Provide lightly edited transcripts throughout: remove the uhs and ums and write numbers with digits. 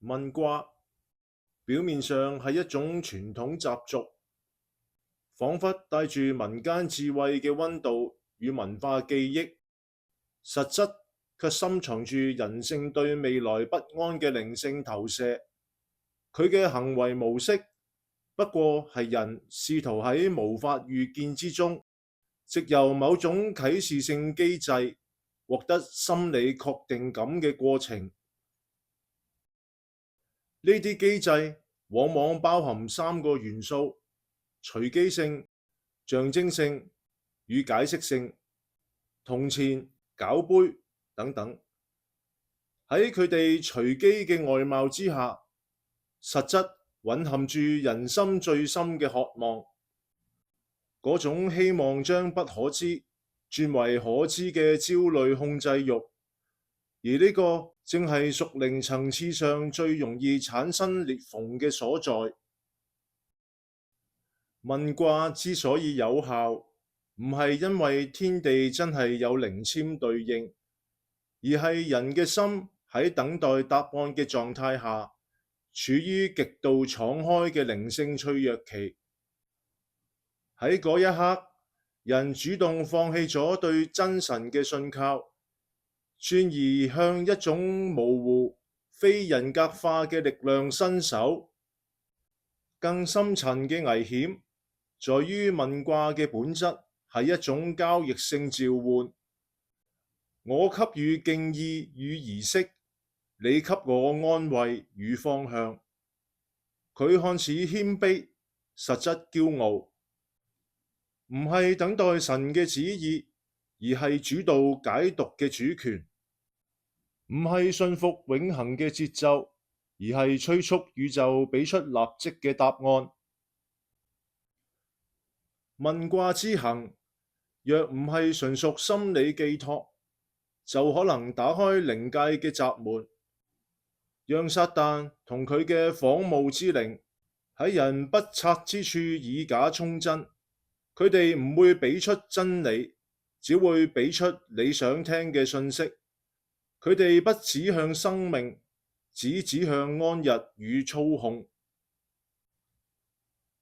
問卦表面上係一種傳統習俗，彷彿帶住民間智慧嘅溫度與文化記憶，實質卻深藏住人性對未來不安嘅靈性投射。佢嘅行為模式不過係人試圖喺無法預見之中，藉由某種啟示性機制獲得心理確定感嘅過程。呢啲機制往往包含三個元素：隨機性、象徵性與解釋性，銅錢、攪杯等等。喺佢哋隨機嘅外貌之下，實質蘊含住人心最深嘅渴望，嗰種希望將不可知轉為可知嘅焦慮控制欲，而呢個正係屬靈層次上最容易產生裂縫嘅所在。問卦之所以有效，唔係因為天地真係有靈籤對應，而係人嘅心喺等待答案嘅狀態下，處於極度敞開嘅靈性脆弱期。喺嗰一刻，人主動放棄咗對真神嘅信靠，轉而向一種模糊、非人格化嘅力量伸手。更深層嘅危險，在於問卦嘅本質係一種交易性召喚。我給予敬意與儀式，你給我安慰與方向。佢看似謙卑，實質驕傲。唔係等待神嘅旨意，而係主導解讀嘅主權；唔係信服永恆嘅節奏，而係催促宇宙俾出立即嘅答案。問卦之行，若唔係純屬心理寄託，就可能打開靈界嘅閘門，讓撒旦同佢嘅仿冒之靈喺人不察之處以假充真。佢哋唔會俾出真理，只會俾出你想聽嘅信息。佢哋不指向生命，只指向安逸與操控。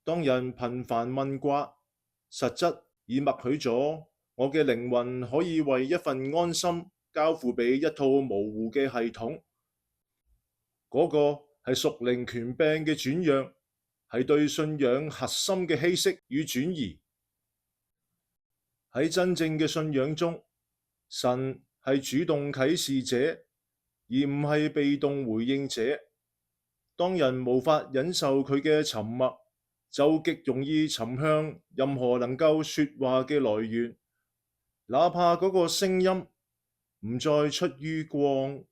當人頻繁問卦，實質已默許咗我嘅靈魂可以為一份安心交付俾一套模糊嘅系統。嗰個係屬靈權柄嘅轉讓，係對信仰核心嘅稀釋與轉移。喺真正嘅信仰中，神係主動啟示者，而唔係被動回應者。當人無法忍受佢嘅沉默，就極容易沉向任何能夠說話嘅來源，哪怕嗰個聲音唔再出於光。